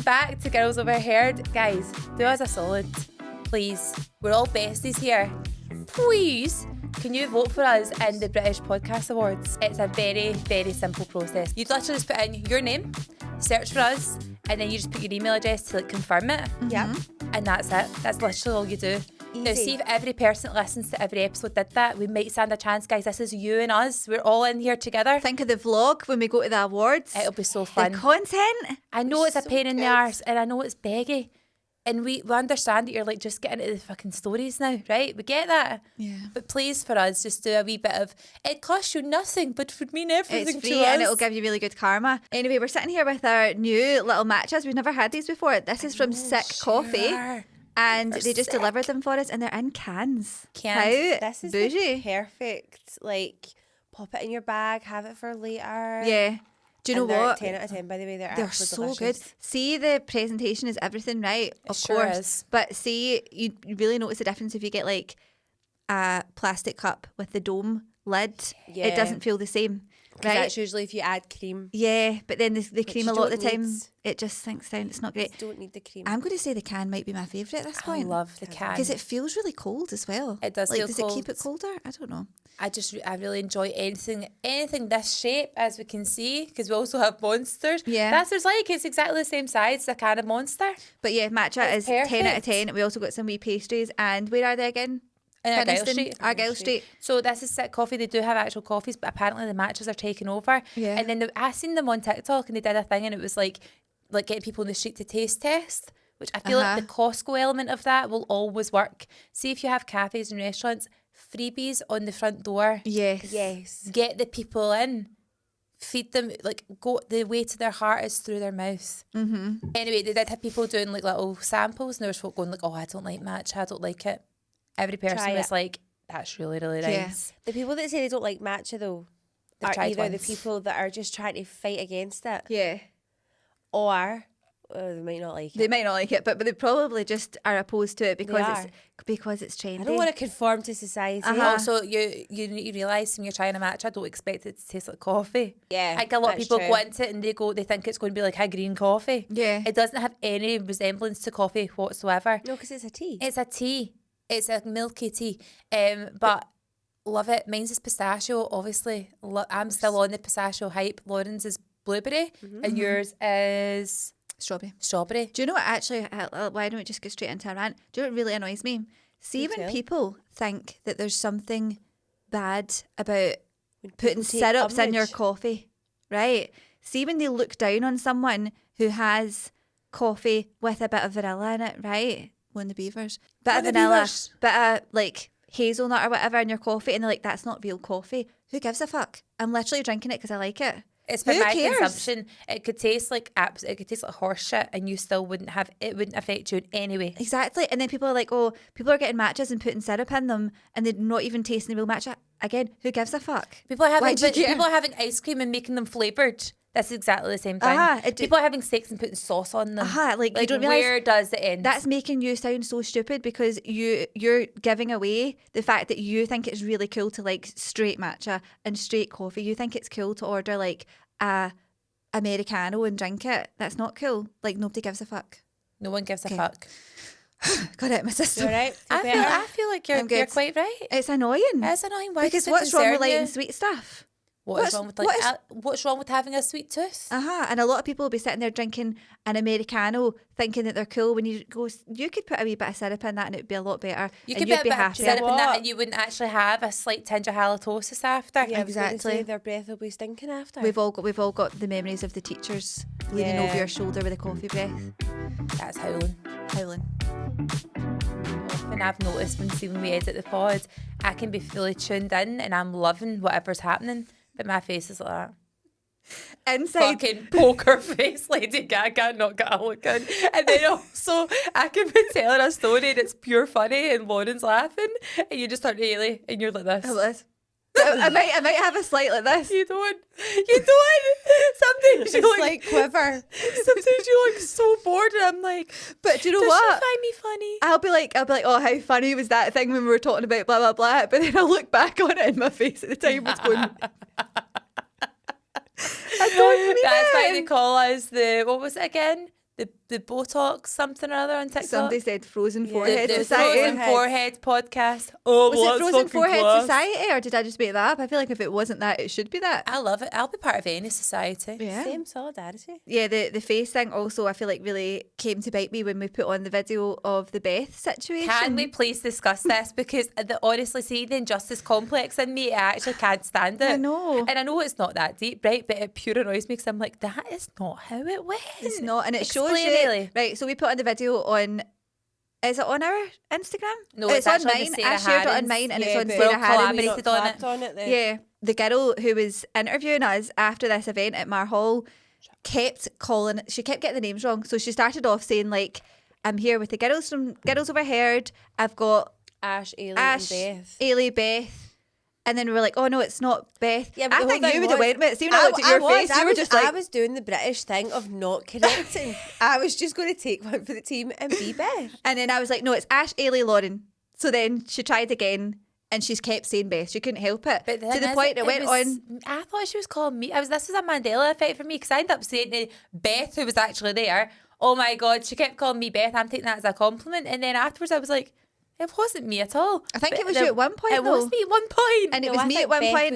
back to Girls Overheard. Guys, do us a solid, please. We're all besties here. Please, can you vote for us in the British Podcast Awards? It's a very, very simple process. You literally just put in your name, search for us, and then you just put your email address to confirm it. Yep. And that's it. That's literally all you do. Easy. Now, see if every person that listens to every episode did that, we might stand a chance, guys. This is you and us. We're all in here together. Think of the vlog when we go to the awards. It'll be so fun. The content. I know it's a so pain in the good. arse, and I know it's beggy. And we understand that you're like, just getting into the fucking stories now, right? We get that. Yeah. But please, for us, just do a wee bit of, it costs you nothing, but it would mean everything It's to free us. and it'll give you really good karma. Anyway, we're sitting here with our new little matchas. We've never had these before. This is from Sick Coffee. And They're they just sick. delivered them for us and they're in cans. Cans. How This is bougie. the perfect, like, pop it in your bag, have it for later. Yeah. Do you know And they're what? 10 out of 10, by the way. They're so absolutely good. delicious. See, the presentation is everything, right? Of sure course. is. But see, you really notice the difference if you get like a plastic cup with the dome lid. Yeah. It doesn't feel the same. 'Cause Right? that's usually if you add cream. Yeah, but then the cream you a lot of the don't time, need. it just sinks down. It's not great. You don't need the cream. I'm going to say the can might be my favourite at this I point. love the can. Because it feels really cold as well. It does like, feel does cold. it keep it colder? I don't know. I really enjoy anything this shape, as we can see, because we also have Monsters. Yeah. That's what it's like. It's exactly the same size as a can of Monster. But yeah, matcha It's is 10 out of perfect. 10. We also got some wee pastries. And where are they again? In Argyle Penistone? Street. Argyle Street. So this is Sick Coffee. They do have actual coffees, but apparently the matches are taking over. Yeah. And then I seen them on TikTok, and they did a thing, and it was like getting people in the street to taste test, which I feel like the Costco element of that will always work. See if you have cafes and restaurants, freebies on the front door. Yes. Yes. Get the people in. Feed them, go the way to their heart is through their mouth. Mm-hmm. Anyway, they did have people doing like little samples, and there was folk going like, "Oh, I don't like matcha, I don't like it." Every person Try was it. like, "That's really, really Yeah. nice." The people that say they don't like matcha, though, They've are tried either the once. people that are just trying to fight against it, Yeah. or they might not like it. They might not like it, but they probably just are opposed to it because it's trendy. I don't want to conform to society. Also, you need to realise when you're trying a matcha, don't expect it to taste like coffee. Yeah, Like a lot of that's people true. go into it and they think it's going to be like a green coffee. Yeah. It doesn't have any resemblance to coffee whatsoever. No, because it's a tea. It's a tea. It's a milky tea. But love it. Mine's is pistachio, obviously. I'm still on the pistachio hype. Lauren's is blueberry and yours is Strawberry. Do you know what actually, why don't we just get straight into a rant? Do you know what really annoys me? See, when tell. people think that there's something bad about putting people take syrups in your umbrage. coffee, right? See, when they look down on someone who has coffee with a bit of vanilla in it, right? One of the beavers. Bit of One of the vanilla, beavers. bit of like hazelnut or whatever in your coffee, and they're like, that's not real coffee. Who gives a fuck? I'm literally drinking it because I like it. It's for Who my cares? consumption. It could taste like it could taste like horse shit, and you still wouldn't affect you in any way. Exactly. And then people are like, oh, people are getting matchas and putting syrup in them and they're not even tasting the real matcha. Again, who gives a fuck? People are Why having do you care? people are having ice cream and making them flavoured. That's exactly the same thing. People are having steaks and putting sauce on them. Like you don't realise where does it end? that's making you sound so stupid because you're giving away the fact that you think it's really cool to like straight matcha and straight coffee. You think it's cool to order like a Americano and drink it. That's not cool. Like nobody gives a fuck. No one gives a Okay. fuck. Got it, my You sister. all right? I feel like I'm you're good. quite right. It's annoying. It's annoying. Why because does it what's wrong with concern liking you? sweet stuff? What's wrong with what's wrong with having a sweet tooth? And a lot of people will be sitting there drinking an Americano thinking that they're cool when you go, you could put a wee bit of syrup in that and it'd be a lot better. You and could you'd put a be bit of happy. syrup in that What? and you wouldn't actually have a slight tinge of halitosis after. Yeah, I was gonna Exactly. say their breath will be stinking after. We've all got the memories of the teachers leaning Yeah. over your shoulder with a coffee breath. That's howling. Howling. Often I've noticed when we edit the pod, I can be fully tuned in and I'm loving whatever's happening, but my face is like that. Inside. Fucking poker face Lady Gaga, not got a look in. And then also I can be telling a story and it's pure funny and Lauren's laughing and you just start really and you're like this. How about this? I might have a slight like this. You don't. Sometimes you it's look like quiver. sometimes you look so bored and I'm like, But do you know does what? she find me funny? I'll be like, oh, how funny was that thing when we were talking about blah blah blah? But then I'll look back on it and my face at the time was going. I don't mean That's it. why they call us what was it again? The the Botox something or other on TikTok. Somebody said Frozen Forehead the Society. Frozen Forehead podcast. Oh, Was it Frozen Forehead Society, or did I just make that up? I feel like if it wasn't that, it should be that. I love it. I'll be part of any society. Yeah. Same solidarity. Yeah, the face thing also, I feel like really came to bite me when we put on the video of the Beth situation. Can we please discuss this? Because honestly, see, the injustice complex in me, I actually can't stand it. I know. And I know it's not that deep, right? But it pure annoys me because I'm like, that is not how it went. It's not, and it shows Explain, you. Ailey. Right, so we put on the video on. Is it on our Instagram? No, it's it's on actually on mine. the I Sarah shared it on Harrans. mine, and Yeah, it's on but Sarah we'll Harrans. collaborate on it. On it then. Yeah, the girl who was interviewing us after this event at Mar Hall kept calling. She kept getting the names wrong, so she started off saying like, "I'm here with the girls from Girls Overheard. I've got Ash, Ailey, Ash, and Beth. Ailey, Beth." And then we were like, "Oh no, it's not Beth." Yeah, but I the think whole you thing would have was- went with it. See, when I looked at your face, you were just like, I was doing the British thing of not correcting. I was just going to take one for the team and be Beth. and then I was like, "No, it's Ash, Ailey, Lauren." So then she tried again, and she's kept saying Beth. She couldn't help it. But To the point it went on. I thought she was calling me. This was a Mandela effect for me because I ended up saying to Beth, who was actually there, "Oh my God," she kept calling me Beth. I'm taking that as a compliment. And then afterwards, I was like, it wasn't me at all. I think But it was you at one point, It was though. me at one point. And it No, was I me think at one Beth point.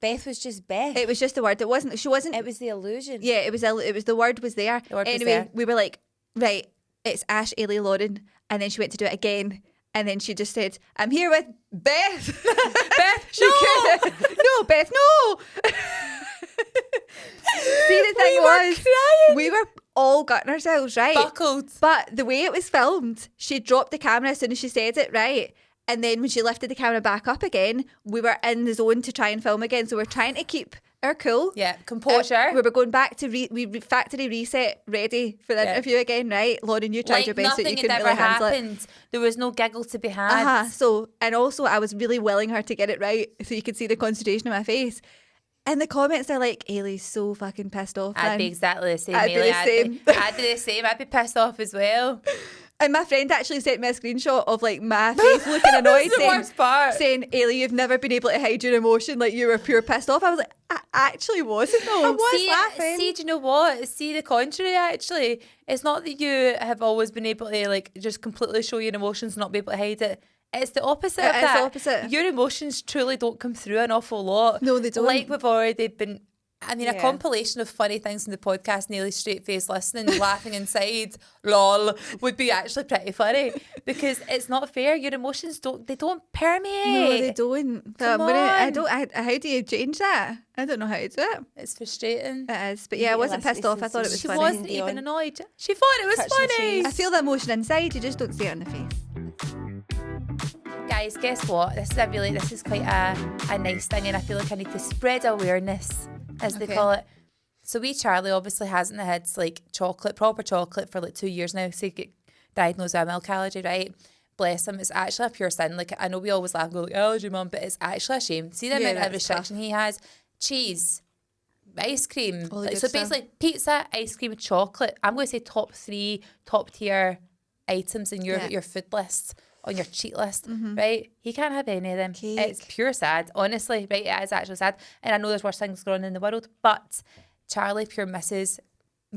Beth was just Beth. It was just the word. It wasn't. She wasn't. It was the illusion. Yeah, it was. It was the word was there. The word was Anyway, there. we were like, right, it's Ash, Ailey, Lauren, and then she went to do it again, and then she just said, "I'm here with Beth." Beth, She no! couldn't- no, Beth, no. See, the thing We were was, crying. we were all gutting ourselves, right? Buckled. But the way it was filmed, she dropped the camera as soon as she said it, right? And then when she lifted the camera back up again, we were in the zone to try and film again. So we're trying to keep our cool. Yeah, composure. We were going back to factory reset, ready for the Yeah. interview again, right? Lauren, you tried Like your best, but nothing you had couldn't ever really handle it. happened. There was no giggle to be had. So, and also I was really willing her to get it right so you could see the concentration on my face. And the comments are like, Ailey's so fucking pissed off, I'd man. be exactly the same. I'd be Ailey. the same. I'd be the same. I'd be pissed off as well. And my friend actually sent me a screenshot of like my face looking annoyed, That's the worst part. saying, Ailey, you've never been able to hide your emotion, like you were pure pissed off. I was like, I actually wasn't though. laughing. See, do you know what? See, the contrary, actually. It's not that you have always been able to like just completely show your emotions and not be able to hide it. It's the opposite of It is that. the opposite. Your emotions truly don't come through an awful lot. No, they don't. Like we've already been... I mean, a Yeah. compilation of funny things in the podcast, nearly straight face listening, laughing inside, lol, would be actually pretty funny because it's not fair. Your emotions don't permeate. No, they don't. But Come on. How do you change that? I don't know how to do it. It's frustrating. It is. But yeah, I wasn't pissed off. I thought it was She funny. wasn't Dion. even annoyed. She thought it was Touch the funny. cheese. I feel the emotion inside, you just don't see it on the face. Guys, guess what? This is quite a nice thing, and I feel like I need to spread awareness, as they Okay. call it. So Charlie obviously hasn't had like proper chocolate for like 2 years now. So he get diagnosed with a milk allergy, right? Bless him. It's actually a pure sin. Like I know we always laugh and go like allergy, mum, but it's actually a shame. See the Yeah, amount of that's restriction he has. Cheese, ice cream. All the Like, good so stuff. basically pizza, ice cream, chocolate. I'm going to say top 3 top tier items in Yeah. your food list, on your cheat list, right? He can't have any of them. Cake. It's pure sad, honestly, right? It is actually sad. And I know there's worse things going on in the world, but Charlie pure misses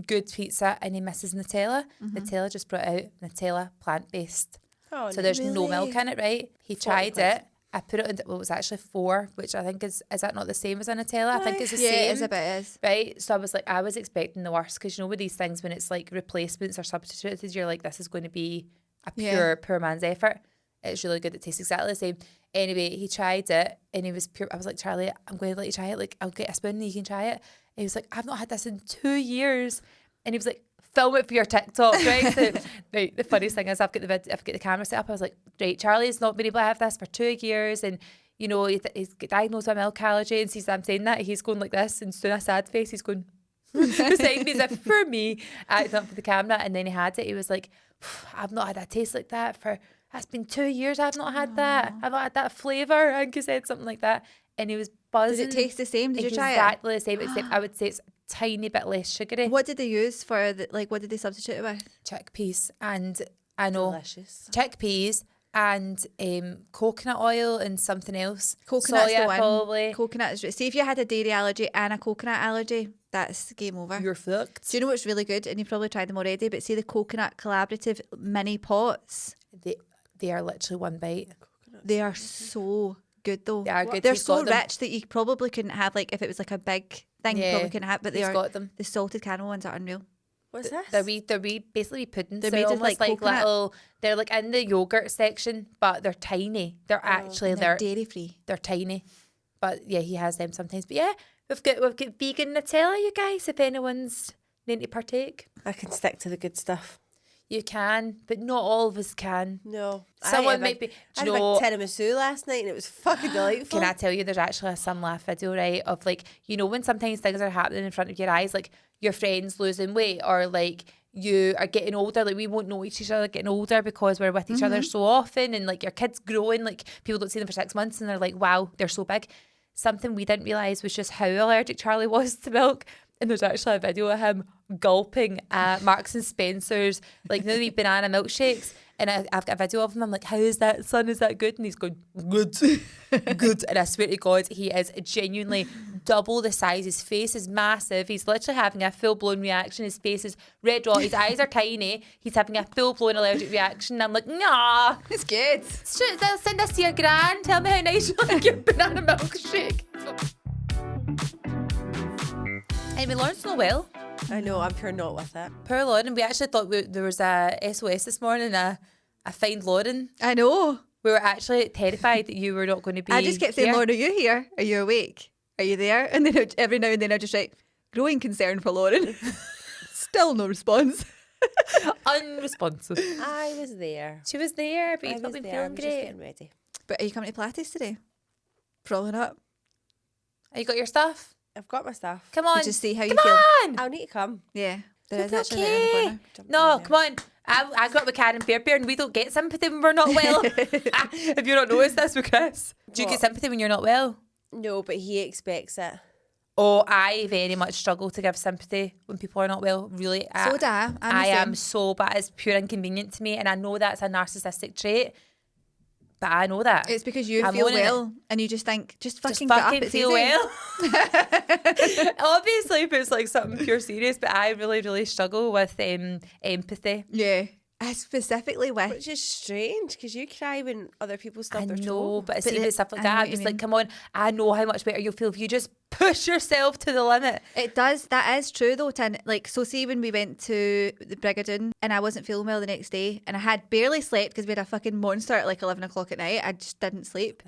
good pizza and he misses Nutella. Nutella just brought out Nutella plant-based. Oh, So there's no really? milk in it, right? He 40 tried quid. it. I put it in, well, it was actually 4, which I think is that not the same as a Nutella? I think it's the Yeah, same. it is a bit. It is. Right, so I was expecting the worst because you know with these things when it's like replacements or substitutes, you're like, this is going to be a Yeah. poor man's effort. It's really good. It tastes exactly the same. Anyway, he tried it and he was pure. I was like, Charlie, I'm going to let you try it. Like, I'll get a spoon and you can try it. And he was like, I've not had this in 2 years. And he was like, film it for your TikTok, right? So, right, the funniest thing is I've got the camera set up. I was like, right, Charlie's not been able to have this for 2 years, and you know he's got diagnosed with milk allergy, and sees I'm saying that he's going like this and doing a sad face. He's going beside me as if for me, acting up for the camera, and then he had it. He was like, I've not had a taste like that for. It's been 2 years. I've not had that. I've not had that flavour. I think he said something like that, and he was buzzing. Did it taste the same? Did you try it? Exactly the same, except I would say it's a tiny bit less sugary. What did they use for the, like? What did they substitute it with? Chickpeas, and I know delicious. chickpeas, and coconut oil and something else. Coconut's Soya, the one. probably. Coconut is. See, if you had a dairy allergy and a coconut allergy, that's game over. You're fucked. Do you know what's really good? And you've probably tried them already, but see the coconut collaborative mini pots. They are literally one bite. They are so good though. They are good. They're He's so got them. rich that you probably couldn't have, like, if it was like a big thing, you Yeah, probably couldn't have. But they he's are. got them. The salted caramel ones are unreal. What's this? They're basically puddings. They're They're made of, almost like, like coconut. little. They're like in the yogurt section, but they're tiny. They're actually And they're dairy free. they're tiny. But yeah, he has them sometimes. But yeah, we've got vegan Nutella, you guys. If anyone's need to partake, I can stick to the good stuff. you can, but not all of us can. No. Someone might be. I Do had you a know? big tiramisu last night and it was fucking delightful. Can I tell you, there's actually a some laugh video, right, of like, you know, when sometimes things are happening in front of your eyes, like your friends losing weight or like you are getting older, like we won't know each other getting older because we're with each other so often, and like your kids growing, like people don't see them for 6 months and they're like, wow, they're so big. Something we didn't realise was just how allergic Charlie was to milk. And there's actually a video of him gulping at Marks and Spencer's, like, the wee banana milkshakes. And I've got a video of him. I'm like, how is that, son? Is that good? And he's going, good, good. And I swear to God, he is genuinely double the size. His face is massive. He's literally having a full-blown reaction. His face is red raw. His eyes are tiny. He's having a full-blown allergic reaction. I'm like, nah. It's good. They'll send this to your gran. Tell me how nice you like your banana milkshake. Anyway, Lauren's not well. I know, I'm pure not with it. Poor Lauren. We actually thought there was a SOS this morning, a Find Lauren. I know. We were actually terrified that you were not going to be I just kept saying, here. Lauren, are you here? Are you awake? Are you there? And then every now and then I just write, growing concern for Lauren. Still no response. Unresponsive. I was there. She was there, but I you've not was been there. feeling I'm just great. getting ready. But are you coming to Pilates today? Probably not. Have you got your stuff? I've got my stuff. Come on. Just see how Come you feel. on. I'll need to come. Yeah. There You'll is be actually there in the okay. corner. Jump No, in there. come on. I grew up with Karen Bear and we don't get sympathy when we're not well. Have you not noticed this with Chris? Do you get What? sympathy when you're not well? No, but he expects it. Oh, I very much struggle to give sympathy when people are not well. Really, So do I. I'm the I am same. so bad. It's pure inconvenient to me, and I know that's a narcissistic trait. But I know that It's because you I'm feel owning it. well and you just think, just fucking Just get up. fucking It's feel easy. well. Obviously, if it's like something pure serious, but I really, really struggle with empathy. Yeah. I specifically with. Which is strange because you cry when other people I stub their know, toe. but see, with stuff like I know that, what I'm you just like, mean. come on, I know how much better you'll feel if you just push yourself to the limit. It does. That is true though, Tin. Like, so see when we went to the Brigadoon and I wasn't feeling well the next day and I had barely slept because we had a fucking monster at like 11 o'clock at night. I just didn't sleep.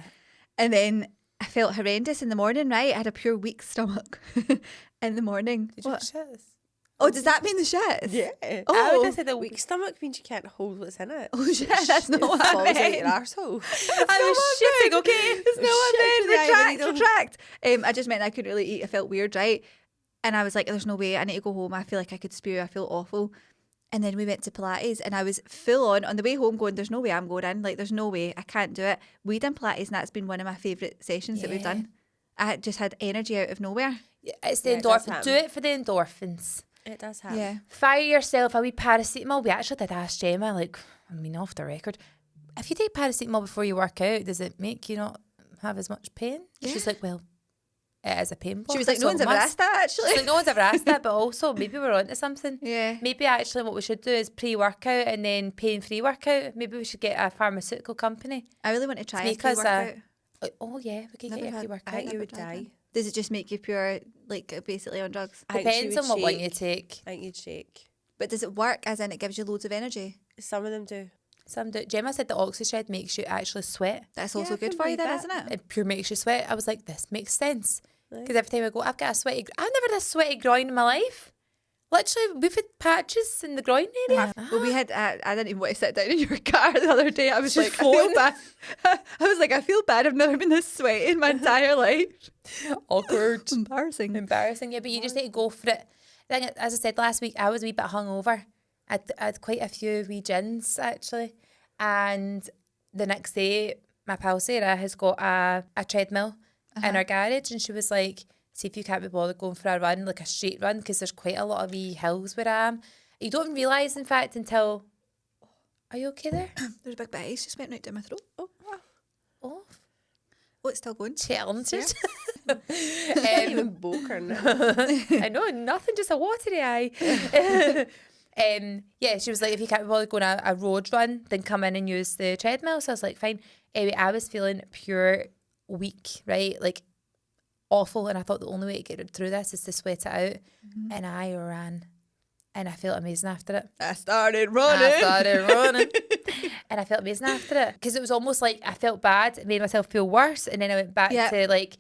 And then I felt horrendous in the morning, right? I had a pure weak stomach in the morning. Did you What? shit? Oh, does that mean the shit? Yeah. I would Oh, have said the Weak stomach means you can't hold what's in it. oh shit, that's not It what falls I out meant. your arsehole. I was shitting, okay? It's not what I Shit, meant. yeah, Retract, retract. I just meant I couldn't really eat. I felt weird, right? And I was like, there's no way. I need to go home. I feel like I could spew. I feel awful. And then we went to Pilates and I was full on the way home going, there's no way I'm going in. Like, there's no way. I can't do it. We done Pilates and that's been one of my favourite sessions that we've Yeah. done. I just had energy out of nowhere. It's the Yeah, it does endorphins. happen. Do it for the endorphins. It does happen. Yeah. Fire yourself a wee paracetamol. We actually did ask Gemma, like, I mean, off the record, if you take paracetamol before you work out, does it make you not have as much pain? Yeah. She's like, well, it is a pain. She was blocker, like, no so one's it ever must. asked that actually. She's like, no one's ever asked that, but also maybe we're onto something. Yeah. Maybe actually what we should do is pre-workout and then pain-free workout. Maybe we should get a pharmaceutical company. I really want to try a make us pre-workout. Oh yeah, we could Never get a had- pre-workout. I think you never would tried die. that. Does it just make you pure, like, basically on drugs? I think she Depends would on what one you shake. take. I think you'd shake. But does it work as in it gives you loads of energy? Some of them do. Some do. Gemma said the oxygen makes you actually sweat. That's Yeah, also I good can for you believe then, that. isn't it? It pure makes you sweat. I was like, this makes sense. Right. Because every time I go, I've got a sweaty... I've never had a sweaty groin in my life. Literally, we've had patches in the groin area. Well, we had. I didn't even want to sit down in your car the other day. I was She's like, I feel phone. bad. I was like, I feel bad. I've never been this sweaty in my entire life. Awkward. Embarrassing. Embarrassing, yeah, but you just need to go for it. I think, as I said last week, I was a wee bit hungover. I had quite a few wee gins, actually. And the next day, my pal Sarah has got a treadmill in her garage, and she was like, see if you can't be bothered going for a run, like a straight run, because there's quite a lot of wee hills where I am. You don't realise, in fact, until Are you okay there? There's a big bit of ice just went right down my throat. Oh, wow. Oh, Oh, it's still going. challenges. Not even boke or nothing. I know, nothing, just a watery eye. Yeah, she was like, if you can't be bothered going a road run, then come in and use the treadmill. So I was like, fine. Anyway, I was feeling pure weak, right? Like awful. And I thought the only way to get through this is to sweat it out. And I ran. And I felt amazing after it. I started running. And I felt amazing after it. Because it was almost like I felt bad. It made myself feel worse. And then I went back to like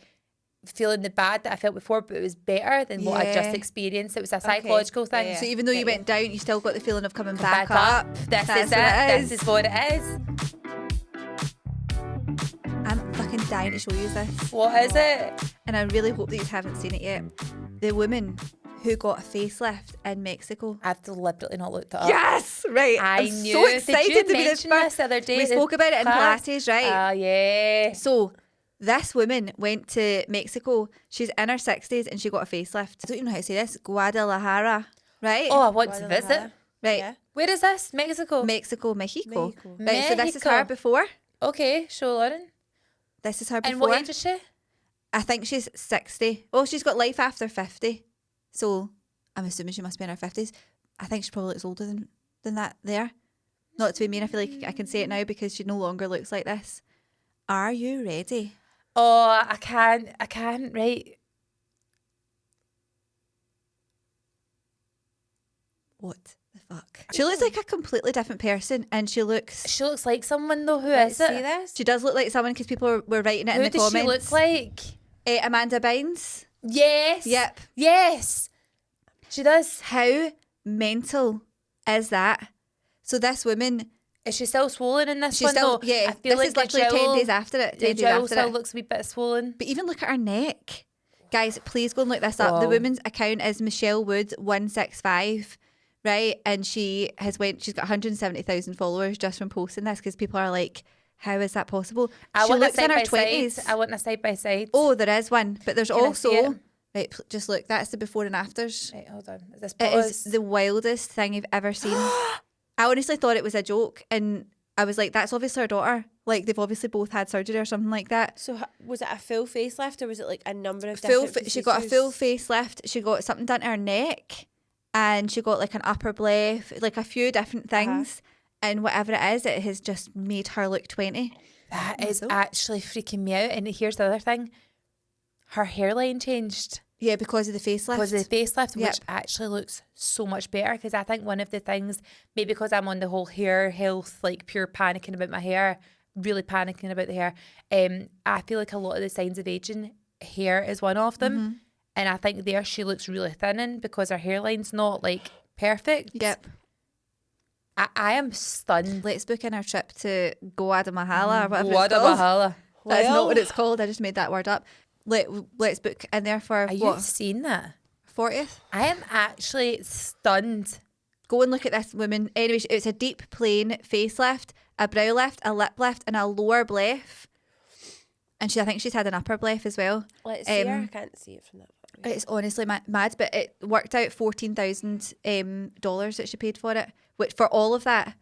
feeling the bad that I felt before, but it was better than what I just experienced. It was a psychological thing. So even though you went down, you still got the feeling of coming back up. This That's is what it. it is. This is what it is. I'm fucking dying to show you this. What is it? And I really hope that you haven't seen it yet. The woman who got a facelift in Mexico. I've deliberately not looked it up. Yes, right. I'm so Did excited you to be mention this the other day? We spoke about it in Pilates, right? Oh, yeah. So this woman went to Mexico. She's in her 60s and she got a facelift. I don't even know how to say this. Guadalajara, right? Oh, I want to visit. right. Yeah. Where is this? Mexico? Mexico. Mexico. Right, so this is her before. Okay, show Lauren. This is her before. And what age is she? I think she's 60. Oh, she's got life after 50. So I'm assuming she must be in her 50s. I think she probably looks older than that there. Not to be mean, I feel like I can say it now because she no longer looks like this. Are you ready? Oh, I can't, right. What the fuck? She looks like a completely different person and she looks like someone though. Who Let's is see it? this. She does look like someone because people were writing it Who in the does comments. she look like? Amanda Bynes. Yes. Yep. Yes. She does. How mental is that? So this woman, Is she still swollen in this she's one still, though? yeah, I feel this like is literally 10 days after it. 10 The days jowl after still it. looks a wee bit swollen. But even look at her neck. Guys, please go and look this up. Wow. The woman's account is Michelle Wood 165, right? And she's got 170,000 followers just from posting this because people are like, how is that possible? I she want a looks in side her by 20s. side. I want a side by side. Oh, there is one. But there's Can I see also, it? right, just look, that's the before and afters. Right, hold on. Is this It pause? is the wildest thing you've ever seen. I honestly thought it was a joke and I was like, that's obviously her daughter. Like, they've obviously both had surgery or something like that. So was it a full facelift or was it like a number of Full. different She got a full procedures? facelift. She got something done to her neck and she got like an upper bleph, like a few different things. And whatever it is, it has just made her look 20. That is actually freaking me out. And here's the other thing. Her hairline changed Yeah, because of the facelift. because of the facelift, Yep. which actually looks so much better. Because I think one of the things, maybe because I'm on the whole hair health, like pure panicking about my hair, really panicking about the hair, I feel like a lot of the signs of aging, hair is one of them. Mm-hmm. And I think there she looks really thinning because her hairline's not like perfect. Yep. I am stunned. Let's book in our trip to Guadalajara or whatever it's called. Guadalajara. That's not what it's called. I just made that word up. Let's book in there for Are you seeing that? 40th? I am actually stunned. Go and look at this woman. Anyway, it's a deep plain facelift, a brow lift, a lip lift, and a lower bleph. And I think she's had an upper bleph as well. Let's see her. I can't see it from that. It's honestly mad, but it worked out $14,000 dollars that she paid for it, which for all of that.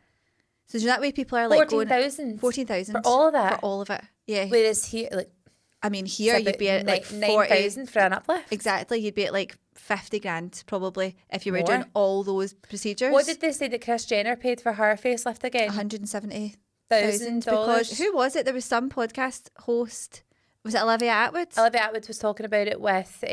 So that way people are like 14,000? 14,000 For all of that? For all of it, yeah. Whereas here, like, I mean, here you'd be at like 40. 9,000 for an uplift. Exactly, you'd be at like 50 grand probably if you were More. doing all those procedures. What did they say that Kris Jenner paid for her facelift again? $170,000 $1,000. because who was it? There was some podcast host. Was it Olivia Atwood? Olivia Atwood was talking about it with,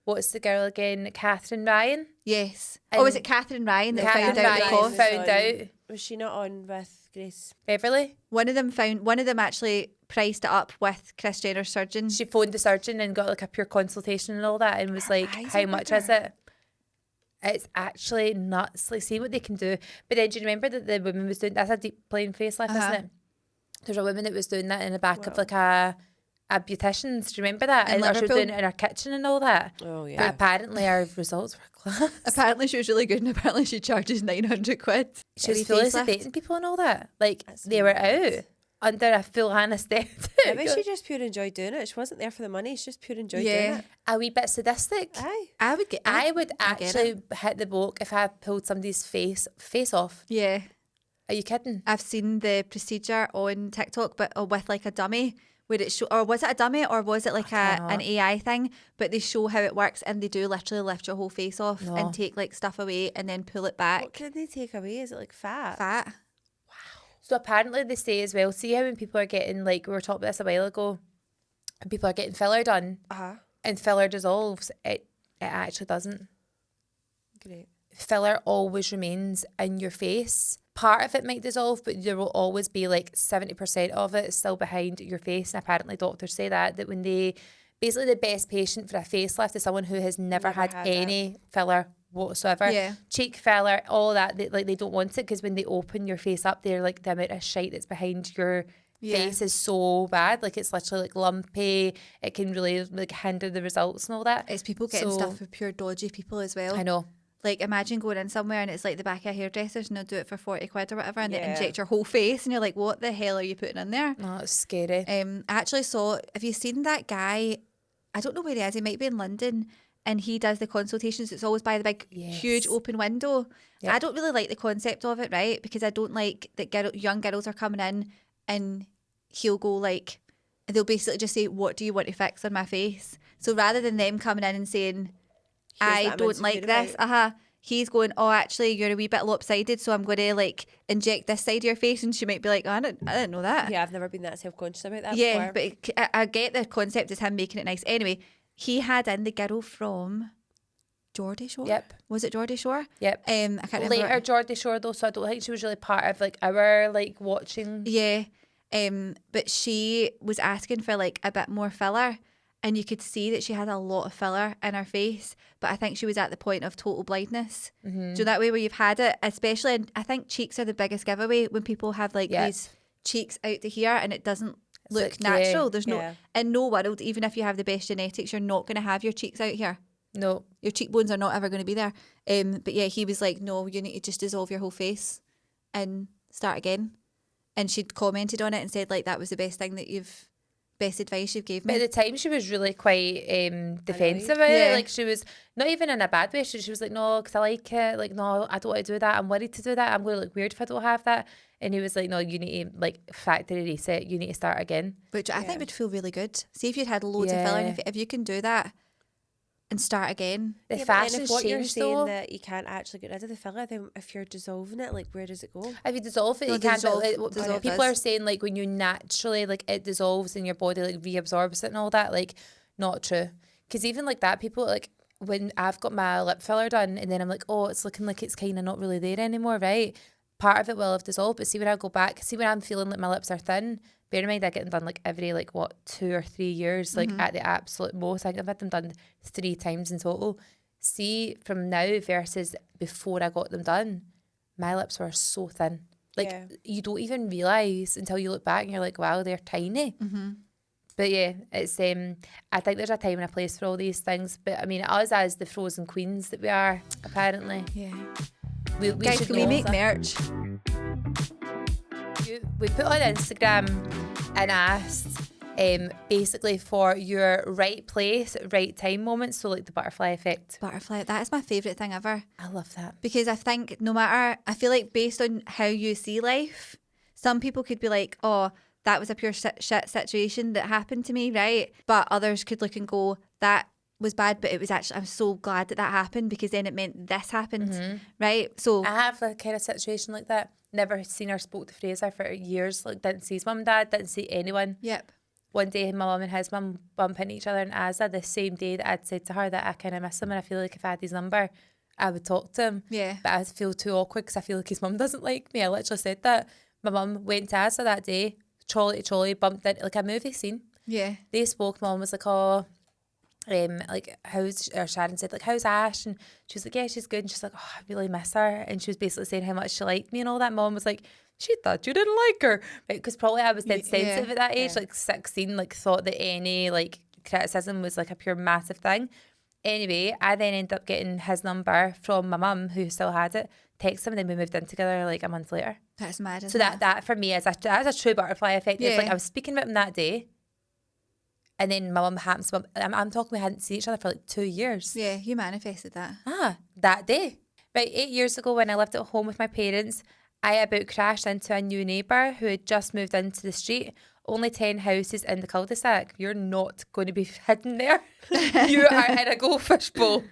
what's the girl again? Catherine Ryan. Yes. And Was it Catherine Ryan that Catherine found out the Ryan cost? found out. Was she not on with Grace? Beverly. One of them actually priced it up with Kris Jenner's surgeon. She phoned the surgeon and got like a pure consultation and all that and was like, eyes how are much bigger. is it? It's actually nuts. Like, see what they can do. But then do you remember that the woman was doing, that's a deep plain facelift, isn't it? There's a woman that was doing that in the back of like a beautician's. Do you remember that? In And or she was Liverpool? doing it in her kitchen and all that. Oh, yeah. But apparently our results were class. Apparently she was really good and apparently she charges 900 quid. She was Wee fully facelift. sedating people and all that. Like, That's they were mad. out under a full anaesthetic. Maybe she just pure enjoyed doing it. She wasn't there for the money. She just pure enjoyed doing Yeah. it. A wee bit sadistic. Aye. I would I would I get actually hit the bloke if I pulled somebody's face off. Yeah. Are you kidding? I've seen the procedure on TikTok, but with like a dummy, where it or was it a dummy or was it like an AI thing? But they show how it works, and they do literally lift your whole face off and take like stuff away and then pull it back. What can they take away? Is it like fat? Fat. So apparently they say as well, see how when people are getting, like we were talking about this a while ago, and people are getting filler done and filler dissolves, it actually doesn't. Great. Filler always remains in your face. Part of it might dissolve, but there will always be like 70% of it still behind your face. And apparently doctors say that when they, basically the best patient for a facelift is someone who has never had any filler whatsoever. Yeah. Cheek filler, all that, they don't want it because when they open your face up, they're like the amount of shite that's behind your face is so bad. Like it's literally like lumpy. It can really like hinder the results and all that. It's people getting stuff with pure dodgy people as well. I know. Like, imagine going in somewhere and it's like the back of hairdressers and they'll do it for 40 quid or whatever, and they inject your whole face and you're like, what the hell are you putting in there? Oh, it's scary. I actually saw, have you seen that guy? I don't know where he is. He might be in London, and he does the consultations. It's always by the big, huge open window. Yep. I don't really like the concept of it, right? Because I don't like that young girls are coming in and he'll go like, they'll basically just say, what do you want to fix on my face? So rather than them coming in and saying, I don't like this. He's going, oh, actually, you're a wee bit lopsided, so I'm going to like inject this side of your face. And she might be like, oh, I didn't know that. Yeah, I've never been that self-conscious about that before. But I get the concept is him making it nice. Anyway, he had in the girl from Geordie Shore. Yep. Was it Geordie Shore? Yep. I can't remember. Later Geordie Shore though, so I don't think she was really part of like our like watching. Yeah. But she was asking for like a bit more filler. And you could see that she had a lot of filler in her face, but I think she was at the point of total blindness. Mm-hmm. So that way where you've had it, especially, and I think cheeks are the biggest giveaway when people have like these cheeks out to here and it doesn't look like, natural. There's no, in no world, even if you have the best genetics, you're not going to have your cheeks out here. No. Your cheekbones are not ever going to be there. But yeah, he was like, no, you need to just dissolve your whole face and start again. And she'd commented on it and said like, that was the best advice you've gave me. But at the time she was really quite defensive about it. Like she was not even in a bad way. She was like, no, because I like it. Like, no, I don't want to do that. I'm worried to do that. I'm going to look weird if I don't have that. And he was like, no, you need to like factory reset. You need to start again. Which I think would feel really good. See if you'd had loads of filler, and if you can do that and start again. The fashion if what you're changed saying though. that you can't actually get rid of the filler, then if you're dissolving it, like where does it go? If you dissolve it, you can't. People are saying like when you naturally like it dissolves in your body, like reabsorbs it and all that. Like not true. Because even like that, people like when I've got my lip filler done, and then I'm like, oh, it's looking like it's kind of not really there anymore, right? Part of it will have dissolved, but see when I go back, see when I'm feeling like my lips are thin. Bear in mind, I get them done like every 2 or 3 years, like at the absolute most. I think I've had them done 3 times in total. See, from now versus before I got them done, my lips were so thin. Like you don't even realise until you look back and you're like, wow, they're tiny. Mm-hmm. But yeah, it's I think there's a time and a place for all these things. But I mean, us as the frozen queens that we are, apparently. Yeah. We Guys, can we make merch? We put on Instagram and asked basically for your right place, right time moments. So like the butterfly effect. Butterfly, that is my favourite thing ever. I love that. Because I think I feel like based on how you see life, some people could be like, oh, that was a pure shit situation that happened to me, right? But others could look and go, that was bad, but it was actually, I'm so glad that happened because then it meant this happened, right? So I have a kind of situation like that. Never seen or spoke to Fraser for years. Like didn't see his mum and dad, didn't see anyone. Yep. One day my mum and his mum bump into each other in Asda the same day that I'd said to her that I kind of miss him, and I feel like if I had his number I would talk to him. Yeah. But I feel too awkward because I feel like his mum doesn't like me. I literally said that. My mum went to Asda that day, trolley to trolley, bumped into like a movie scene. Yeah. They spoke. My mum was like, oh, like how's, or Sharon said like, how's Ash? And she was like, yeah, she's good. And she's like, oh, I really miss her. And she was basically saying how much she liked me and all that. Mom was like, she thought you didn't like her, because probably I was dead sensitive at that age, like 16, like thought that any like criticism was like a pure massive thing. Anyway, I then ended up getting his number from my mum, who still had it, text him, and then we moved in together like a month later. That's mad. So that for me is that's a true butterfly effect. Yeah. It's like I was speaking about him that day, and then my mum happens to, I'm talking, we hadn't seen each other for like 2 years. Yeah, you manifested that. That day. About 8 years ago when I lived at home with my parents, I about crashed into a new neighbour who had just moved into the street. Only 10 houses in the cul-de-sac. You're not going to be hidden there. You are in a goldfish bowl.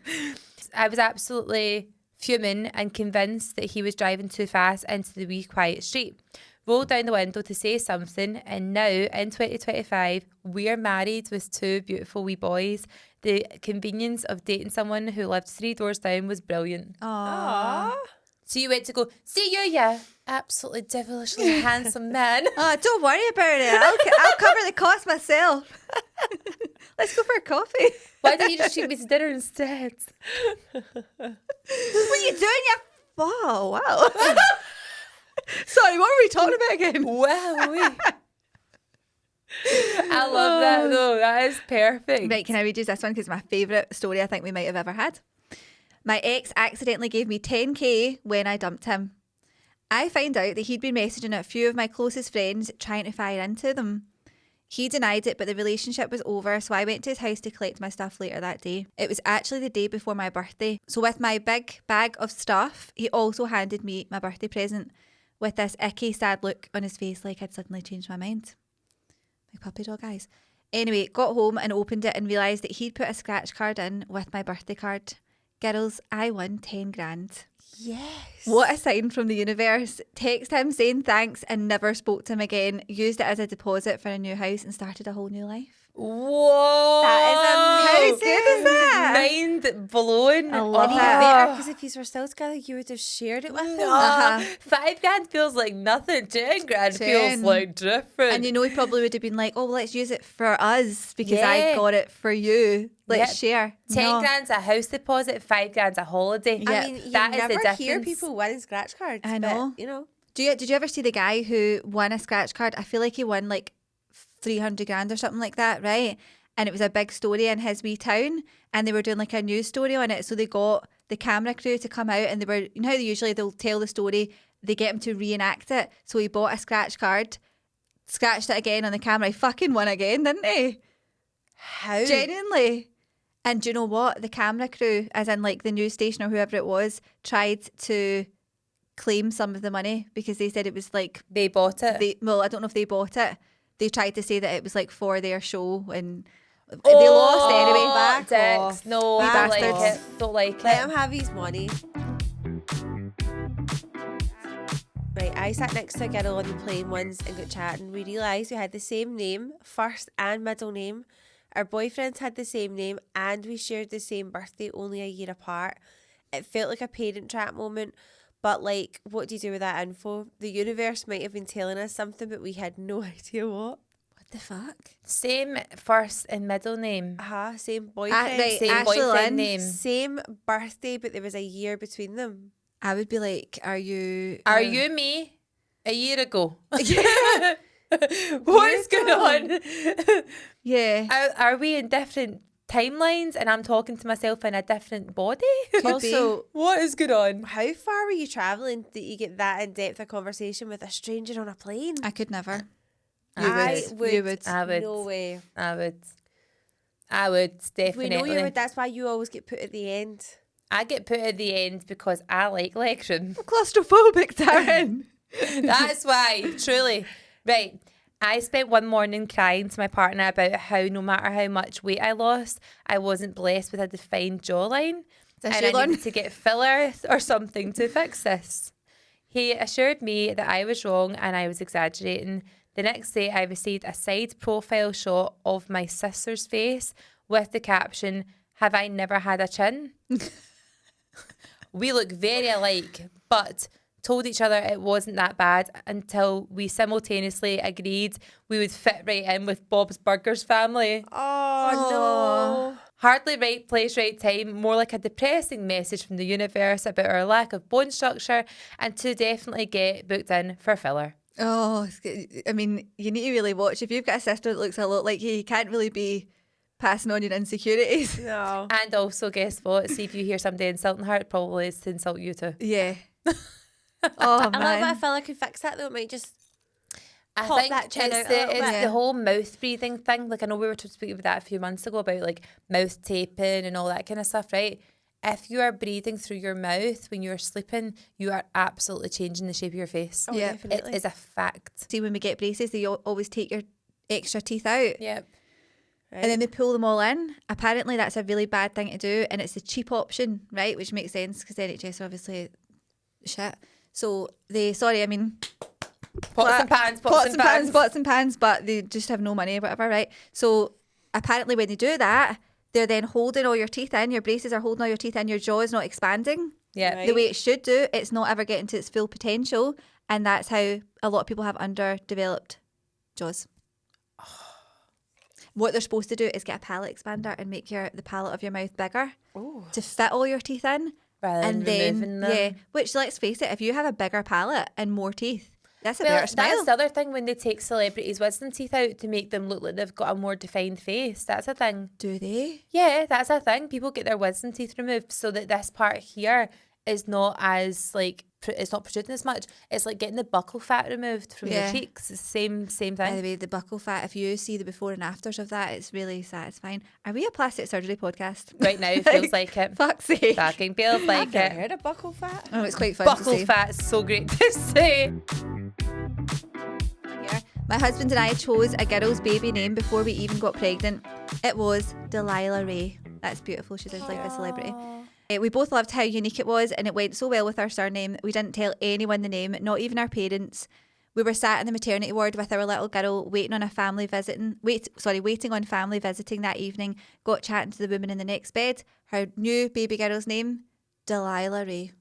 I was absolutely fuming and convinced that he was driving too fast into the wee quiet street. Rolled down the window to say something, and now in 2025 we're married with 2 beautiful wee boys. The convenience of dating someone who lived 3 doors down was brilliant. Aww. So you went to go, see you, yeah, absolutely devilishly handsome man. Oh, don't worry about it. I'll cover the cost myself. Let's go for a coffee. Why don't you just treat me to dinner instead? What are you doing? Oh, wow. Sorry, what were we talking about again? Wow. I love that though. That is perfect. Right, can I read you this one? Because it's my favourite story I think we might have ever had. My ex accidentally gave me 10k when I dumped him. I found out that he'd been messaging a few of my closest friends trying to fire into them. He denied it, but the relationship was over, so I went to his house to collect my stuff later that day. It was actually the day before my birthday. So with my big bag of stuff, he also handed me my birthday present with this icky, sad look on his face like I'd suddenly changed my mind. My puppy dog eyes. Anyway, got home and opened it and realised that he'd put a scratch card in with my birthday card. Girls, I won 10 grand. Yes. What a sign from the universe. Text him saying thanks and never spoke to him again. Used it as a deposit for a new house and started a whole new life. Whoa. How good is that? Mind blown. I love Even that. better, because if you were still together, you would have shared it with him. Uh-huh. 5 grand feels like nothing. 10 grand 10. feels like different. And you know he probably would have been like, oh, well, let's use it for us because I Yeah. got it for you. Let's share. 10 No. grand's a house deposit, 5 grand's a holiday. Yeah. I mean, you That is the never hear difference. people winning scratch cards. I know. But, you know. Did you ever see the guy who won a scratch card? I feel like he won like 300 grand or something like that, right? And it was a big story in his wee town, and they were doing like a news story on it. So they got the camera crew to come out, and they were, you know how they'll tell the story, they get him to reenact it. So he bought a scratch card, scratched it again on the camera. He fucking won again, didn't he? How? Genuinely. And do you know what? The camera crew, as in like the news station or whoever it was, tried to claim some of the money because they said it was like They bought it. well, I don't know if they bought it. They tried to say that it was like for their show and they lost anyway. Back Dicks. off. No, Back don't like off. it. Don't like Let it. him have his money. Right, I sat next to a girl on the plane once and got chatting. We realised we had the same name, first and middle name. Our boyfriends had the same name and we shared the same birthday, only a year apart. It felt like a parent trap moment, but like, what do you do with that info? The universe might have been telling us something, but we had no idea what. What the fuck? Same first and middle name. Same boyfriend, right, Same Ashley boyfriend Lynn. name. same birthday, but there was a year between them. I would be like, are you Are you me a year ago? What is going on? Yeah. Are we in different timelines and I'm talking to myself in a different body? Also, What is going on? how far were you travelling that you get that in depth a conversation with a stranger on a plane? I could never. I would. You would. I would. No way. I would We definitely. know you would. That's why you always get put at the end. I get put at the end because I like legroom. Claustrophobic, Darren. That's why, truly. Right. I spent one morning crying to my partner about how no matter how much weight I lost, I wasn't blessed with a defined jawline. Is And she I on? needed to get filler or something to fix this. He assured me that I was wrong and I was exaggerating. The next day, I received a side profile shot of my sister's face with the caption, "Have I never had a chin?" We look very alike, but told each other it wasn't that bad until we simultaneously agreed we would fit right in with Bob's Burgers family. Oh, no. Hardly right place, right time, more like a depressing message from the universe about our lack of bone structure and to definitely get booked in for filler. Oh, I mean, you need to really watch. If you've got a sister that looks a lot like you can't really be passing on your insecurities. No. And also, guess what? See if you hear somebody insulting her, it probably is to insult you too. Yeah. Oh, I love man. that fella could fix that though. It might just I pop think that chin it's, out a the, little it's bit. the whole mouth breathing thing. Like, I know we were speaking about that a few months ago about like mouth taping and all that kind of stuff, right? if you are breathing through your mouth when you're sleeping, you are absolutely changing the shape of your face. Oh, Yeah. definitely. It is a fact. See, when we get braces, they always take your extra teeth out. Yep. Right. And then they pull them all in. Apparently, that's a really bad thing to do, and it's the cheap option, right? Which makes sense because the NHS are obviously shit. So Pots and pans, pots and pans, but they just have no money or whatever, right? So apparently, when they do that, they're then holding all your teeth in. Your braces are holding all your teeth in. Your jaw is not expanding Yeah. Right. the way it should do. It's not ever getting to its full potential, and that's how a lot of people have underdeveloped jaws. What they're supposed to do is get a palate expander and make the palate of your mouth bigger to fit all your teeth in. Rather than And then, removing them. yeah, which let's face it, if you have a bigger palate and more teeth, that's a Well, better smile. that's the other thing when they take celebrities' wisdom teeth out to make them look like they've got a more defined face. That's a thing. Do they? Yeah, that's a thing. People get their wisdom teeth removed so that this part here is not as like it's not protruding as much. It's like getting the buccal fat removed from your Yeah. cheeks. It's the same By the thing. way, the buccal fat, if you see the before and afters of that, it's really satisfying. Are we a plastic surgery podcast? Right now, it feels like it. Fuck's sake. Fucking feels I've like never it. heard of buckle fat. Oh, it's quite fun to Buckle say. fat's so great to say. Yeah. My husband and I chose a girl's baby name before we even got pregnant. It was Delilah Ray. That's beautiful. She sounds like a celebrity. We both loved how unique it was, and it went so well with our surname that we didn't tell anyone the name, not even our parents. We were sat in the maternity ward with our little girl, waiting on family visiting that evening. Got chatting to the woman in the next bed. Her new baby girl's name, Delilah Ray.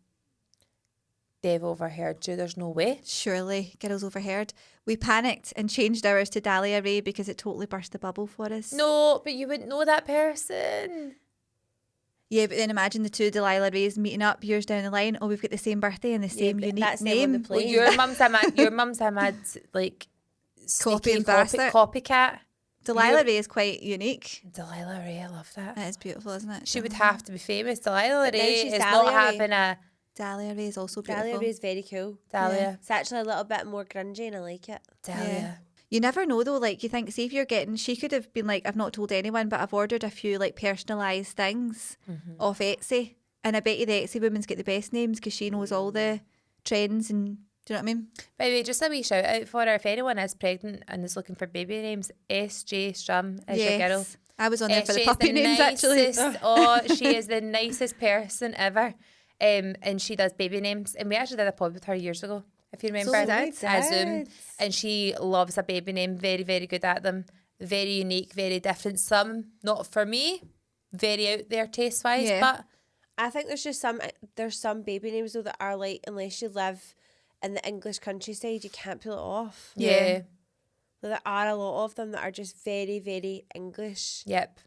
They've overheard you. There's no way. Surely, girls overheard. We panicked and changed ours to Dahlia Ray because it totally burst the bubble for us. No, but you wouldn't know that person. Yeah, but then imagine the two Delilah Rays meeting up years down the line. Oh, we've got the same birthday and the same but unique that's them on the name. plane. Well, your mum's a mad. Your mum's a mad like Copy sneaky and bastard. copycat. Delilah You- Ray is quite unique. Delilah Ray, I love that. That is beautiful, isn't it? She would have to be famous. Delilah But now Ray she's is Dahlia not Ray. having a Dahlia Ray is also beautiful. Dahlia Ray is very cool. Dahlia. It's actually a little bit more grungy and I like it. Dahlia. Yeah. You never know though, like you think, see if you're getting, she could have been like, I've not told anyone, but I've ordered a few like personalised things off Etsy. And I bet you the Etsy woman's get the best names because she knows all the trends and, do you know what I mean? By the way, just a wee shout out for her. If anyone is pregnant and is looking for baby names, SJ Strum is your girl. I was on there for the SJ is puppy names actually. nicest- Oh, she is the nicest person ever. And she does baby names. And we actually did a pod with her years ago, if you remember. we did. A Zoom. And she loves a baby name. Very, very good at them. Very unique, very different. Some, not for me, very out there taste-wise, Yeah. but I think there's some baby names though that are like, unless you live in the English countryside, you can't pull it off. yeah. There are a lot of them that are just very, very English. Yep.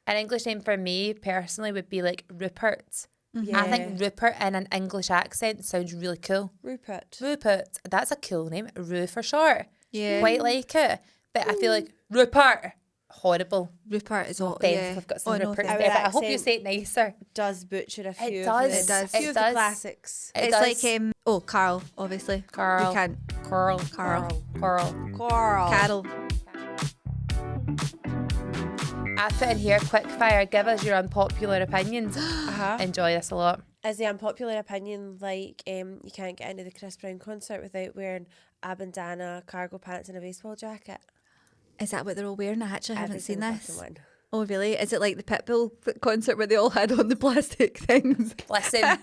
An English name for me personally would be like Rupert. Yeah. I think Rupert in an English accent sounds really cool. Rupert. Rupert, that's a cool name. Ru for short. Yeah. Quite like it. But I feel like Rupert, horrible. Rupert is all, Offensive. yeah. I've got some Rupert. offense. I I would hope you accent- say it nicer. Does butcher a few does. of It does. the, few It of the does. classics. It It's does. like, Carl, obviously. Carl. You can't. Carl. Carl. Coral. Carol. I put in here quick fire. Give us your unpopular opinions. Uh-huh. Enjoy this a lot. Is the unpopular opinion like you can't get into the Chris Brown concert without wearing a bandana, cargo pants and a baseball jacket? Is that what they're all wearing? I actually haven't Every seen single this. fucking one. Oh, really? Is it like the Pitbull concert where they all had on the plastic things? Listen,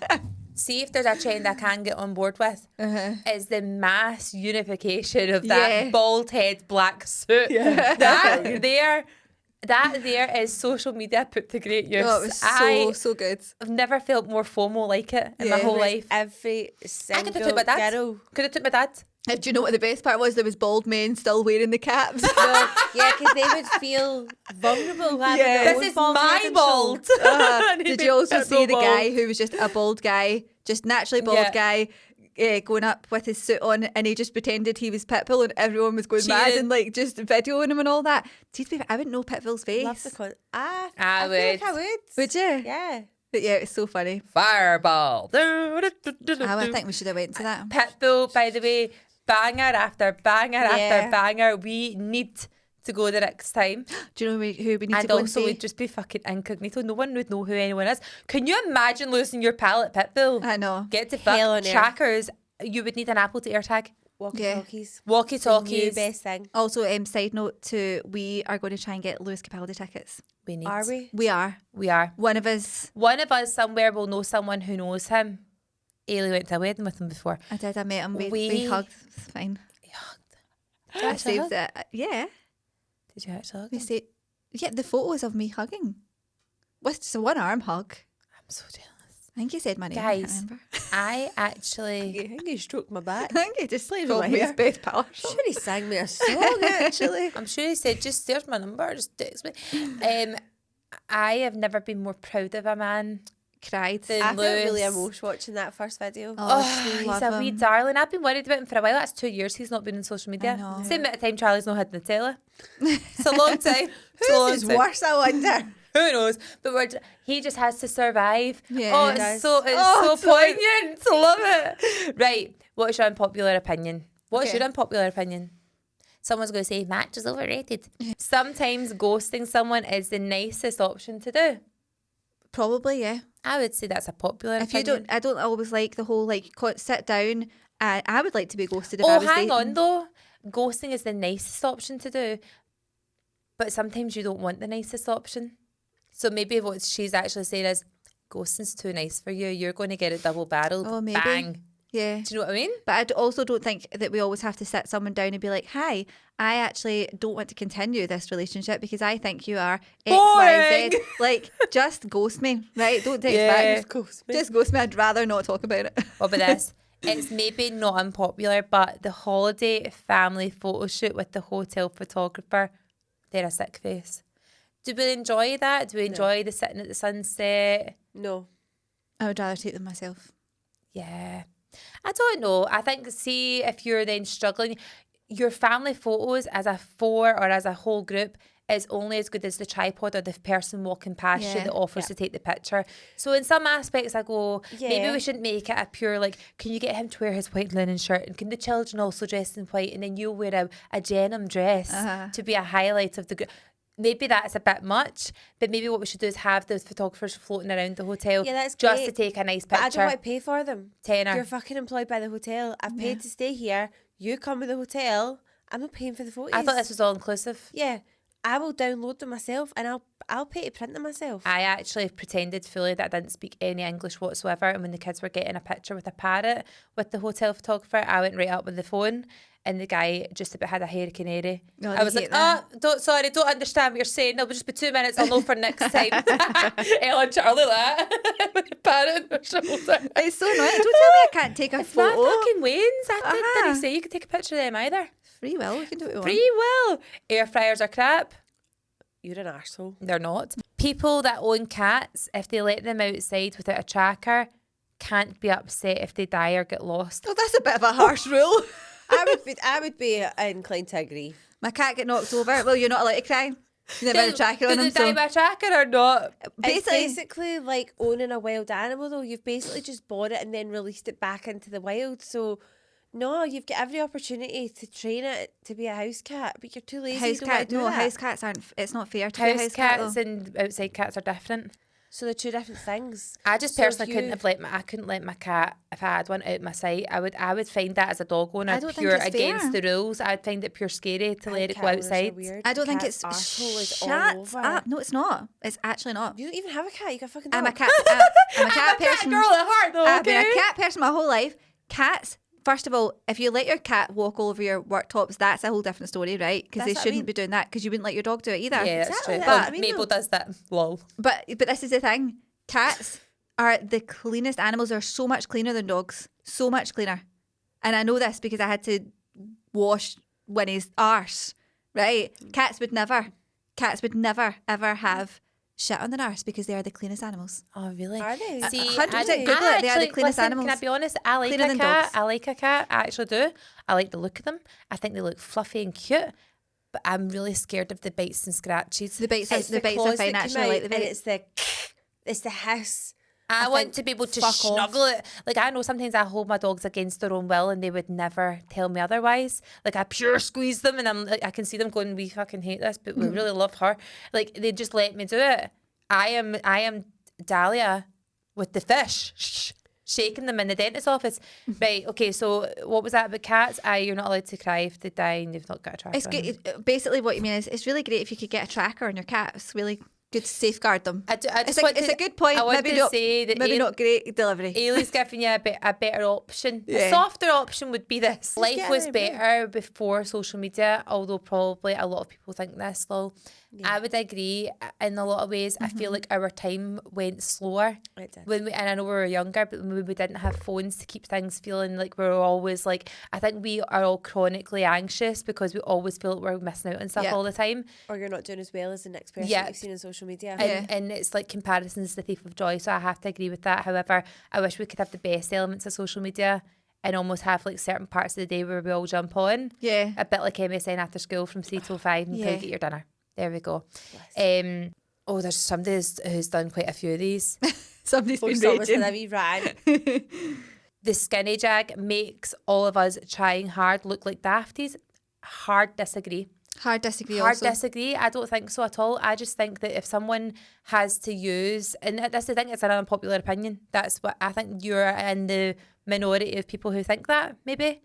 see if there's a trend I can get on board with. Is the mass unification of that Yeah. bald head black suit. That there is social media put to great use. Oh, it was so good. I've never felt more FOMO like it in my Yeah. whole It was life. Every I could single have took my dad. girl. Could have took my dad. Do you know what the best part was? There was bald men still wearing the caps. Well, yeah, because they would feel vulnerable having Yeah. their This own is bald head my and bald. show. Did you also see the bald. guy who was just a bald guy, just naturally bald Yeah. guy, going up with his suit on, and he just pretended he was Pitbull, and everyone was going mad Cheering. and like just videoing him and all that. See, to be fair, I wouldn't know Pitbull's face. Love the con. I I feel like would. I would. Would you? Yeah. But yeah, it's so funny. Fireball. I think we should have went to that. Pitbull, by the way, banger after banger Yeah. after banger. We need to go the next time. Do you know who we need to And go and also, see? we'd just be fucking incognito. No one would know who anyone is. Can you imagine losing your pal at Pitbull? I know. Get to Hell fuck on earth. trackers. You would need an Apple to AirTag. Walkie-talkies. Walkie-talkies. The new best thing. Also, side note we are going to try and get Lewis Capaldi tickets. We need. Are we? We are. We are. One of us. One of us somewhere will know someone who knows him. Ailey went to a wedding with him before. I did. I met him. We We- hugged. It's fine. He hugged. I Actually saved it. Yeah. Did you actually hug We him? say, yeah, the photos of me hugging. With just a one arm hug. I'm so jealous. I think you said my name. I Guys. can't remember. I actually... I think he stroked my back. I think you just Played called with me my his hair. best pal. Sure, he sang me a song actually. I'm sure he said, just there's my number, just text me. I have never been more proud of a man Cried. than I felt really Lewis. emotional watching that first video. Oh, He's love a wee him. darling. I've been worried about him for a while. That's 2 years he's not been on social media. know. Same amount of time Charlie's not had Nutella. It's a long time. It's a long Who's time. worse, I wonder. Who knows? But he just has to survive. Yeah. Oh, He it's does. so Oh, poignant. I love it. Right. What's your unpopular opinion? What's Okay. your unpopular opinion? Someone's going to say Match is overrated. Sometimes ghosting someone is the nicest option to do. Probably, yeah. I would say that's a popular If you opinion. don't, I don't always like the whole sit down. I would like to be ghosted if I Oh, was hang dating. on though. Ghosting is the nicest option to do. But sometimes you don't want the nicest option. So maybe what she's actually saying is, ghosting's too nice for you. You're going to get it double barreled. Oh, maybe. Bang. Yeah. Do you know what I mean? But also don't think that we always have to sit someone down and be like, hi, I actually don't want to continue this relationship because I think you are X, Y, Z. Boring. Like, just ghost me, right? Don't text Yeah. back. Just ghost me. I'd rather not talk about it. What about this? It's maybe not unpopular, but the holiday family photo shoot with the hotel photographer, they're a sick face. Do we enjoy that? Do we enjoy the sitting at the sunset? No. I would rather take them myself. Yeah. I don't know. I think, see, if you're then struggling, your family photos as a four or as a whole group is only as good as the tripod or the person walking past you Yeah. that offers to take the picture. So in some aspects I go, maybe Yeah. we shouldn't make it a pure, like, can you get him to wear his white linen shirt and can the children also dress in white and then you'll wear a denim dress to be a highlight of the group. Maybe that's a bit much, but maybe what we should do is have those photographers floating around the hotel Yeah, that's just great. to take a nice But I picture. don't want to pay for them. Tenner. You're fucking employed by the hotel. I've paid to stay here. You come with the hotel. I'm not paying for the photos. I thought this was all inclusive. Yeah. I will download them myself and I'll pay to print them myself. I actually pretended fully that I didn't speak any English whatsoever, and when the kids were getting a picture with a parrot with the hotel photographer, I went right up with the phone and the guy just about had a hair canary. Oh, I they was like, hate that. don't understand what you're saying. It'll just be 2 minutes, I'll know for next time. Ellen Charlie that with the parrot on her shoulder. It's so annoying. Don't tell me I can't take a It's my photo. fucking Wayne's. I didn't Uh-huh. say you could take a picture of them either. Free will. We can do what we want. Free will. Air fryers are crap. You're an arsehole. They're not. People that own cats, if they let them outside without a tracker, can't be upset if they die or get lost. Oh, that's a bit of a harsh rule. I would be inclined to agree. My cat get knocked over. Well, you're not allowed to cry. You never had a tracker on Did him. they die So by a tracker or not? It's basically like owning a wild animal though. You've basically just bought it and then released it back into the wild. So no, you've got every opportunity to train it to be a house cat, but you're too lazy. house you don't want cat. to do No, that. house cats aren't. It's not fair to be a House house cat. cats Though. and outside cats are different. So they're two different things. I just So if personally couldn't you- have I couldn't let my cat, if I had one, out my sight. I would find that as a dog owner I don't think pure it's against fair. the rules. I'd find it pure scary to let it Cat go owners are outside. weird. I don't think Cat's it's. arsehole is all Shut over. up! No, it's not. It's actually not. You don't even have a cat. You got a fucking dog. I'm a cat. I'm a cat person. girl at heart though. I've been okay? a cat person my whole life. Cats. First of all, if you let your cat walk all over your worktops, that's a whole different story, right? Because they That's what I shouldn't mean. be doing that because you wouldn't let your dog do it either. Yeah, that's Exactly, true. that's But what I mean, Mabel though. does that. Lol. But this is the thing. Cats are the cleanest animals. They're so much cleaner than dogs. So much cleaner. And I know this because I had to wash Winnie's arse, right? Cats would never ever have shit on their arse because they are the cleanest animals. Oh, really? Are they? See, 100% I Google it. They are the actually- cleanest listen, animals. Can I be honest? I like Cleaner a than cat. dogs. I like a cat. I actually do. I like the look of them. I think they look fluffy and cute. But I'm really scared of the bites and scratches. The bites, It's the bites are claws fine. that come Actually, I like out the and bites. it's the hiss I want to be able to snuggle it. Like, I know sometimes I hold my dogs against their own will and they would never tell me otherwise. Like, I pure squeeze them and I'm like, I can see them going, we fucking hate this, but we really love her. Like, they just let me do it. I am Dahlia with the fish, shaking them in the dentist's office. Right, okay, so what was that about cats? You're not allowed to cry if they die and they've not got a tracker. It's good. Basically, what you mean is it's really great if you could get a tracker on your cat. It's really good to safeguard them. It's a good point. I want maybe to not, say that maybe not great delivery. Ailey's giving you a better option. A softer option would be this. Life was better before social media, although probably a lot of people think this, lol. Yeah. I would agree in a lot of ways. I feel like our time went slower. It did. And I know we were younger, but when we didn't have phones to keep things feeling like we were always like, I think we are all chronically anxious because we always feel like we're missing out on stuff all the time. Or you're not doing as well as the next person you've seen on social media. And it's like comparison's the thief of joy. So I have to agree with that. However, I wish we could have the best elements of social media and almost have like certain parts of the day where we all jump on. Yeah. A bit like MSN after school from 3 till 5 until you get your dinner. There we go. There's somebody who's done quite a few of these. Somebody's been raging. A wee rant. The skinny jag makes all of us trying hard look like dafties. Hard disagree. Hard disagree. I don't think so at all. I just think that if someone has to use, and that's the thing, it's an unpopular opinion. That's what I think. You're in the minority of people who think that, maybe.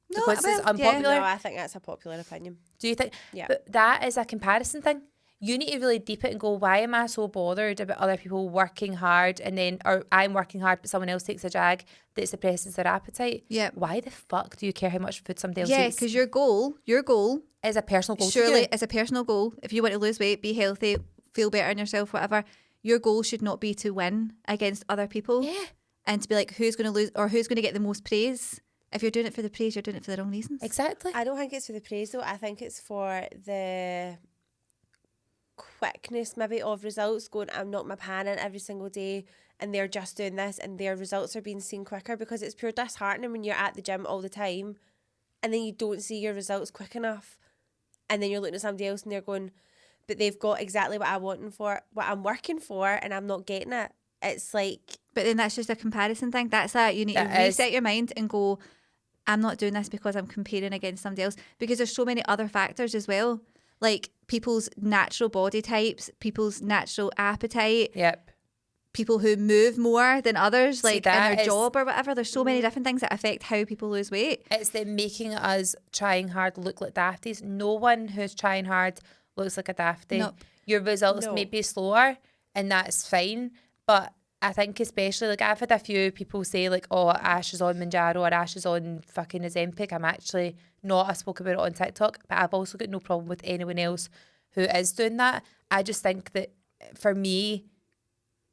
Because it's unpopular. No, I think that's a popular opinion. Do you think? Yeah. But that is a comparison thing. You need to really deep it and go, why am I so bothered about other people working hard or I'm working hard but someone else takes a jag that suppresses their appetite? Yeah. Why the fuck do you care how much food somebody else eats? Yeah, because your goal is a personal goal. Surely it's a personal goal. If you want to lose weight, be healthy, feel better in yourself, whatever, your goal should not be to win against other people. Yeah. And to be like, who's going to lose or who's going to get the most praise. If you're doing it for the praise, you're doing it for the wrong reasons. Exactly. I don't think it's for the praise though. I think it's for the quickness maybe of results, going, I'm not my pan in every single day and they're just doing this and their results are being seen quicker, because it's pure disheartening when you're at the gym all the time and then you don't see your results quick enough and then you're looking at somebody else and they're going, but they've got exactly what what I'm working for and I'm not getting it. It's like... But then that's just a comparison thing. That's that you need to reset your mind and go, I'm not doing this because I'm comparing against somebody else, because there's so many other factors as well, like people's natural body types, people's natural appetite. Yep. People who move more than others, like in their is, job or whatever. There's so many different things that affect how people lose weight. It's the making us trying hard look like dafties. No one who's trying hard looks like a dafty. Nope. Your results may be slower and that's fine, but I think especially, like, I've had a few people say, like, oh, Ash is on Manjaro or Ash is on fucking Ozempic. I'm actually not. I spoke about it on TikTok, but I've also got no problem with anyone else who is doing that. I just think that for me,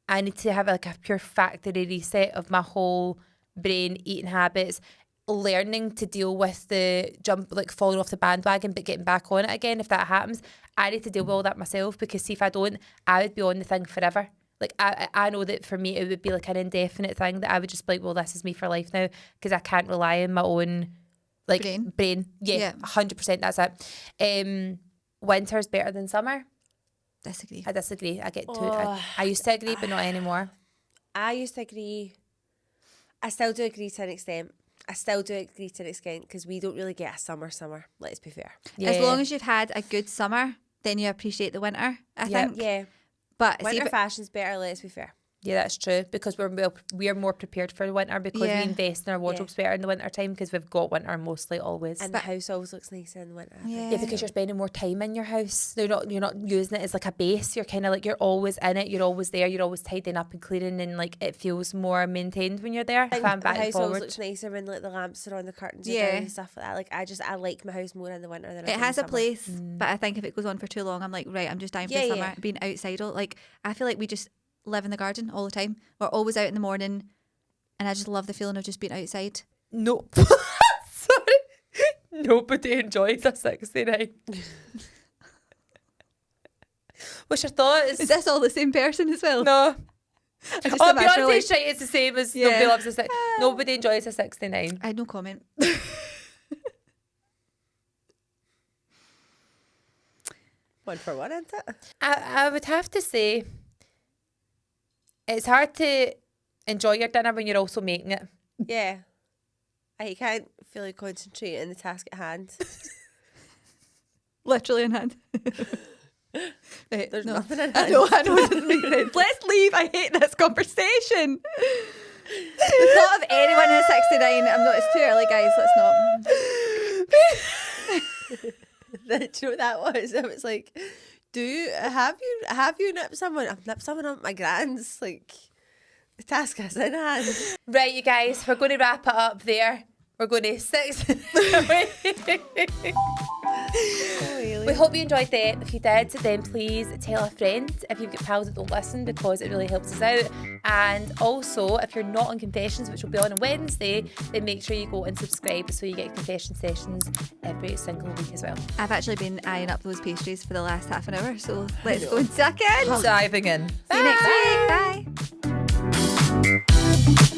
I need to have like a pure factory reset of my whole brain, eating habits, learning to deal with the jump, like falling off the bandwagon but getting back on it again if that happens. I need to deal with all that myself, because see, if I don't, I would be on the thing forever. Like, I know that for me, it would be like an indefinite thing that I would just be like, well, this is me for life now, because I can't rely on my own, like, brain. Yeah, 100%, that's it. Winter's better than summer. Disagree. I disagree. I used to agree, but not anymore. I used to agree. I still do agree to an extent. Because we don't really get a summer, let's be fair. Yeah. As long as you've had a good summer, then you appreciate the winter, I think. Yeah. But winter fashion's better, let's be fair. Yeah, that's true, because we're more prepared for the winter, because we invest in our wardrobes better in the winter time, because we've got winter mostly always. And the house always looks nicer in the winter. Yeah, because you're spending more time in your house. You're not using it as like a base. You're kind of like, you're always in it. You're always there. You're always tidying up and cleaning, and like it feels more maintained when you're there. The house always looks nicer when like the lamps are on, the curtains are down and stuff like that. Like I like my house more in the winter than it has a place. But I think if it goes on for too long, I'm like, right, I'm just dying for summer. Being outside, like I feel like we just live in the garden all the time. We're always out in the morning, and I just love the feeling of just being outside. No. Sorry. Nobody enjoys a 69. What's your thought? Is this all the same person as well? No. Beyonce's like, it's the same as nobody loves a 69. Nobody enjoys a 69. I had no comment. One for one, isn't it? I would have to say, it's hard to Enjoy your dinner when you're also making it. Yeah. I can't fully concentrate on the task at hand. Literally in hand. Right, There's no. nothing in I hand. know, it doesn't make sense. Let's leave. I hate this conversation. The thought of anyone who's 69, it's too early, guys. Let's not. Do you know what that was? I was like, have you nipped someone? I've nipped someone on my grands. Like, the task is in hand. Right, you guys, we're going to wrap it up there. We're going to 6. We hope you enjoyed that. If you did, then please tell a friend if you've got pals that don't listen, because it really helps us out. And also, if you're not on Confessions, which will be on Wednesday, then make sure you go and subscribe so you get confession sessions every single week as well. I've actually been eyeing up those pastries for the last half an hour, so let's go and suck in. Diving in. See you next week. Bye.